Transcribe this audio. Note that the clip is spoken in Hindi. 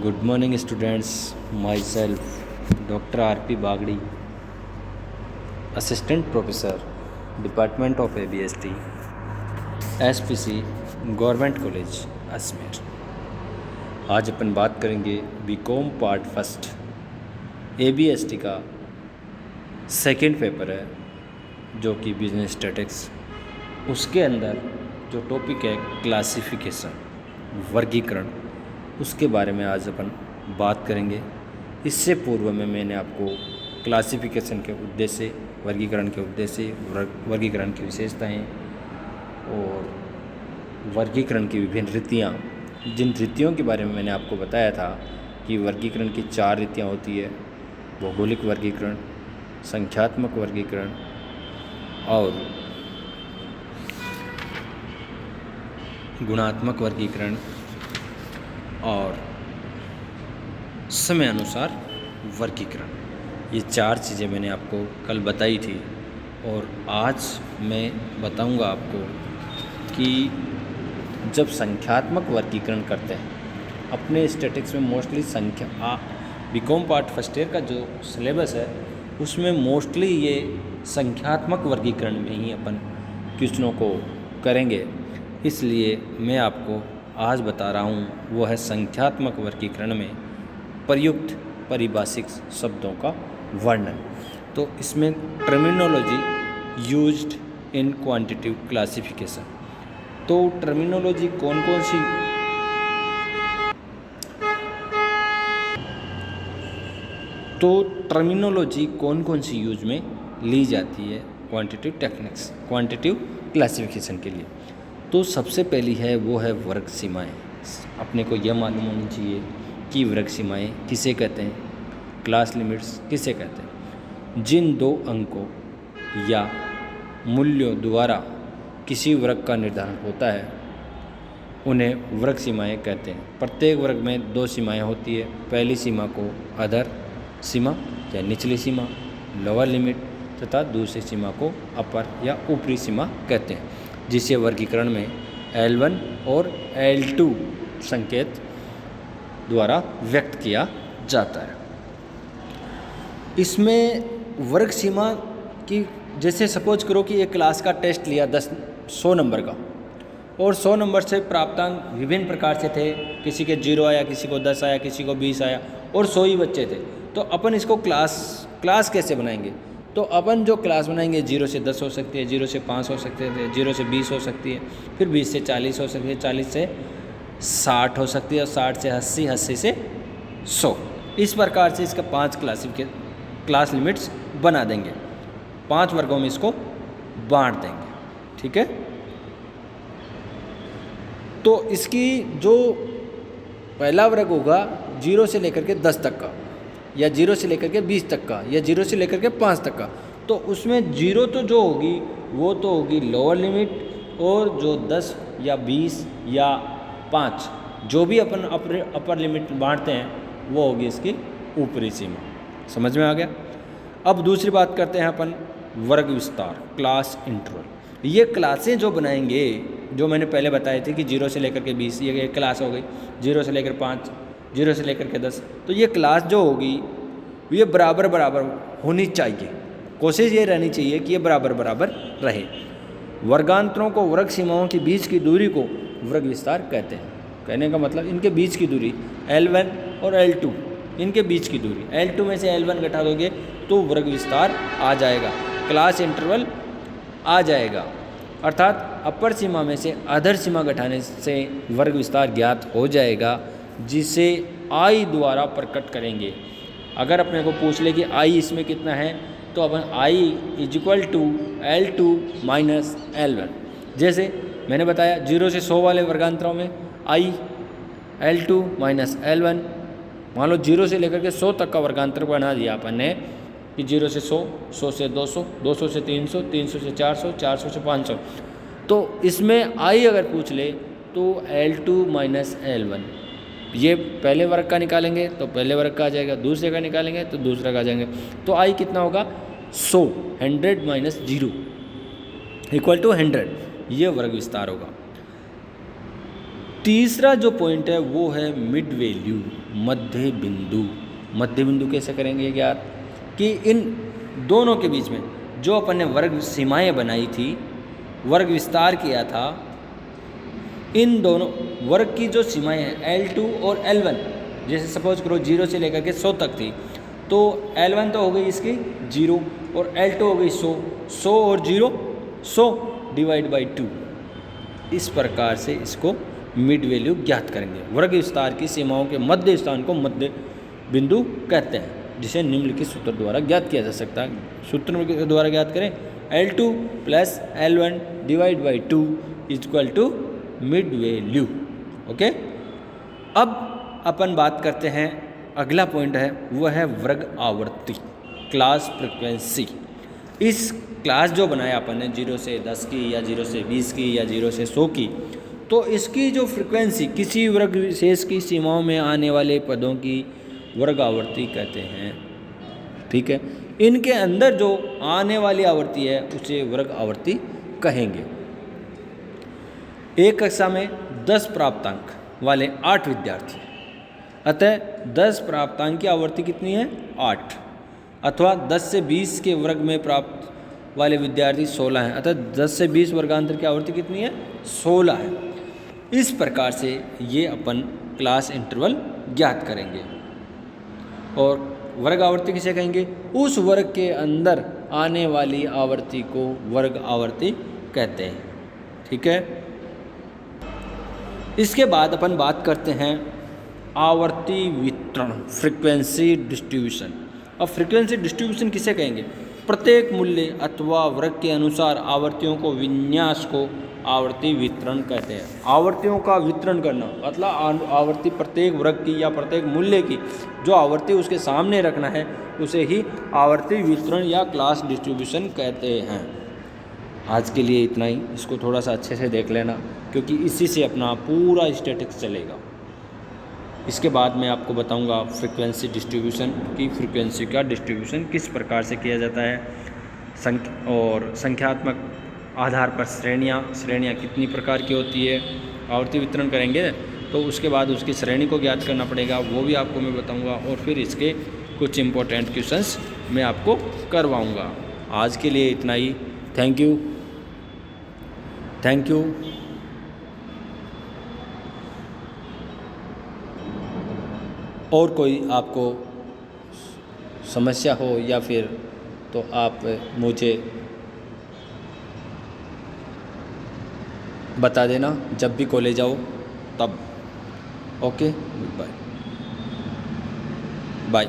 Good morning, students. Myself, Dr. R.P. Bagdi, Assistant Professor, Department of ABST, SPC, Government College, Ajmer. आज अपन बात करेंगे बीकॉम पार्ट फर्स्ट ABST का सेकेंड पेपर है जो कि बिजनेस स्टैटिक्स। उसके अंदर जो टॉपिक है क्लासिफिकेशन, वर्गीकरण, उसके बारे में आज अपन बात करेंगे। इससे पूर्व में मैंने आपको क्लासिफिकेशन के उद्देश्य, वर्गीकरण के उद्देश्य, वर्गीकरण की विशेषताएं और वर्गीकरण की विभिन्न रीतियाँ, जिन रीतियों के बारे में मैंने आपको बताया था कि वर्गीकरण की 4 रीतियाँ होती है: भौगोलिक वर्गीकरण, संख्यात्मक वर्गीकरण और गुणात्मक वर्गीकरण और समय अनुसार वर्गीकरण। ये 4 चीज़ें मैंने आपको कल बताई थी और आज मैं बताऊंगा आपको कि जब संख्यात्मक वर्गीकरण करते हैं अपने स्टैटिक्स में, mostly BCom part first year का जो सिलेबस है उसमें मोस्टली ये संख्यात्मक वर्गीकरण में ही अपन क्वेश्चनों को करेंगे। इसलिए मैं आपको आज बता रहा हूँ वो है संख्यात्मक वर्गीकरण में प्रयुक्त परिभाषिक शब्दों का वर्णन। तो इसमें terminology used in quantitative classification. तो टर्मिनोलॉजी कौन कौन सी यूज में ली जाती है क्वांटिटेटिव क्लासिफिकेशन के लिए। तो सबसे पहली है वो है वर्ग सीमाएँ। अपने को यह मालूम होनी चाहिए कि वर्ग सीमाएँ किसे कहते हैं, क्लास लिमिट्स किसे कहते हैं। जिन 2 अंकों या मूल्यों द्वारा किसी वर्ग का निर्धारण होता है उन्हें वर्ग सीमाएँ कहते हैं। प्रत्येक वर्ग में 2 सीमाएँ होती है। पहली सीमा को अधर सीमा या निचली सीमा, लोअर लिमिट, तथा दूसरी सीमा को अपर या ऊपरी सीमा कहते हैं, जिसे वर्गीकरण में L1 और L2 संकेत द्वारा व्यक्त किया जाता है। इसमें वर्ग सीमा की, जैसे सपोज करो कि एक क्लास का टेस्ट लिया 100 नंबर का और 100 नंबर से प्राप्तांक विभिन्न प्रकार से थे। किसी के 0 आया, किसी को 10 आया, किसी को 20 आया और 100 ही बच्चे थे। तो अपन इसको क्लास कैसे बनाएंगे? तो अपन जो क्लास बनाएंगे 0 से 10 हो सकती है, 0 से 5 हो सकते हैं, 0 से 20 हो सकती है, फिर 20 से 40 हो सकती है, 40 से 60 हो सकती है और 60 से 80, 80 से 100। इस प्रकार से इसका 5 क्लास लिमिट्स बना देंगे। 5 वर्गों में इसको बांट देंगे। ठीक है। तो इसकी जो पहला वर्ग होगा 0 से लेकर के 10 तक का, या 0 से लेकर के 20 तक का, या 0 से लेकर के 5 तक का। तो उसमें 0 तो जो होगी वो तो होगी लोअर लिमिट, और जो 10 या 20 या 5 जो भी अपन अपर लिमिट बांटते हैं वो होगी इसकी ऊपरी सीमा। समझ में आ गया? अब दूसरी बात करते हैं अपन वर्ग विस्तार, क्लास इंटरवल। ये क्लासें जो बनाएंगे, जो मैंने पहले बताए थे कि 0 से लेकर के 20 ये क्लास हो गई, 0 से लेकर 5, 0 से लेकर के 10। तो ये क्लास जो होगी ये बराबर होनी चाहिए। कोशिश ये रहनी चाहिए कि ये बराबर रहे। वर्गांतरों को, वर्ग सीमाओं के बीच की दूरी को वर्ग विस्तार कहते हैं। कहने का मतलब इनके बीच की दूरी L1 और L2, इनके बीच की दूरी, L2 में से L1 घटा दोगे तो वर्ग विस्तार आ जाएगा, क्लास इंटरवल आ जाएगा। अर्थात अपर सीमा में से अधर सीमा घटाने से वर्ग विस्तार ज्ञात हो जाएगा, जिसे I द्वारा प्रकट करेंगे। अगर अपने को पूछ ले कि I इसमें कितना है, तो अपन I = L2 - L1। जैसे मैंने बताया 0 से 100 वाले वर्गांतरों में I L2 - L1। मान लो 0 से लेकर के 100 तक का वर्गांतर बना दिया अपन ने कि 0 से 100, 100 से 200, 200 से 300, 300 से 400, 400 से 500। तो इसमें I अगर पूछ ले तो L2 - L1, ये पहले वर्ग का निकालेंगे तो पहले वर्ग का आ जाएगा, दूसरे का निकालेंगे तो दूसरा का आ जाएंगे। तो I कितना होगा? 100, 100 - 0 = 100। ये वर्ग विस्तार होगा। तीसरा जो पॉइंट है वो है मिड वैल्यू, मध्य बिंदु। मध्य बिंदु कैसे करेंगे ज्ञात कि इन दोनों के बीच में जो अपन ने वर्ग सीमाएं बनाई थी, वर्ग विस्तार किया था, इन दोनों वर्ग की जो सीमाएं हैं L2 और L1, जैसे सपोज करो 0 से लेकर के 100 तक थी, तो L1 तो हो गई इसकी 0 और L2 हो गई 100, 100 और 0 100 डिवाइड बाई 2। इस प्रकार से इसको मिड वैल्यू ज्ञात करेंगे। वर्ग विस्तार की सीमाओं के मध्य स्थान को मध्य बिंदु कहते हैं, जिसे निम्नलिखित सूत्र द्वारा ज्ञात किया जा सकता है। सूत्र के द्वारा ज्ञात करें, L2 plus L1 divide by 2 equal to mid value. Okay, अब अपन बात करते हैं, अगला पॉइंट है वह है वर्ग आवर्ती, क्लास फ्रिक्वेंसी। इस क्लास जो बनाया अपन ने 0 से 10 की या 0 से 20 की या 0 से 100 की, तो इसकी जो फ्रिक्वेंसी किसी वर्ग विशेष की सीमाओं में आने वाले पदों की वर्ग आवर्ती कहते हैं। ठीक है, इनके अंदर जो आने वाली आवर्ती है उसे वर्ग आवर्ती कहेंगे। एक कक्षा में 10 प्राप्तांक वाले 8 विद्यार्थी, अतः 10 प्राप्तांक की आवर्ती कितनी है 8, अथवा 10 से 20 के वर्ग में प्राप्त वाले विद्यार्थी 16 हैं, अतः 10 से 20 वर्गांतर की आवर्ती कितनी है 16 है। इस प्रकार से ये अपन क्लास इंटरवल ज्ञात करेंगे। और वर्ग आवर्ती किसे कहेंगे, उस वर्ग के अंदर आने वाली आवर्ती को वर्ग आवर्ती कहते हैं। ठीक है, इसके बाद अपन बात करते हैं आवर्ती वितरण, फ्रीक्वेंसी डिस्ट्रीब्यूशन। अब फ्रीक्वेंसी डिस्ट्रीब्यूशन किसे कहेंगे, प्रत्येक मूल्य अथवा वर्ग के अनुसार आवर्तियों को विन्यास को आवर्ती वितरण कहते हैं। आवर्तियों का वितरण करना मतलब आवर्ती प्रत्येक वर्ग की या प्रत्येक मूल्य की जो आवर्ती उसके सामने रखना है उसे ही आवर्ती वितरण या क्लास डिस्ट्रीब्यूशन कहते हैं। आज के लिए इतना ही, इसको थोड़ा सा अच्छे से देख लेना क्योंकि इसी से अपना पूरा स्टैटिक्स चलेगा। इसके बाद मैं आपको बताऊंगा फ्रीक्वेंसी डिस्ट्रीब्यूशन की, फ्रीक्वेंसी का डिस्ट्रीब्यूशन किस प्रकार से किया जाता है, और संख्यात्मक आधार पर श्रेणियाँ कितनी प्रकार की होती है। आवर्ती वितरण करेंगे तो उसके बाद उसकी श्रेणी को ज्ञात करना पड़ेगा, वो भी आपको मैं बताऊंगा, और फिर इसके कुछ इम्पोर्टेंट क्वेश्चंस मैं आपको करवाऊंगा। आज के लिए इतना ही, थैंक यू। और कोई आपको समस्या हो या फिर तो आप मुझे बता देना जब भी कॉलेज आओ तब। Okay, bye.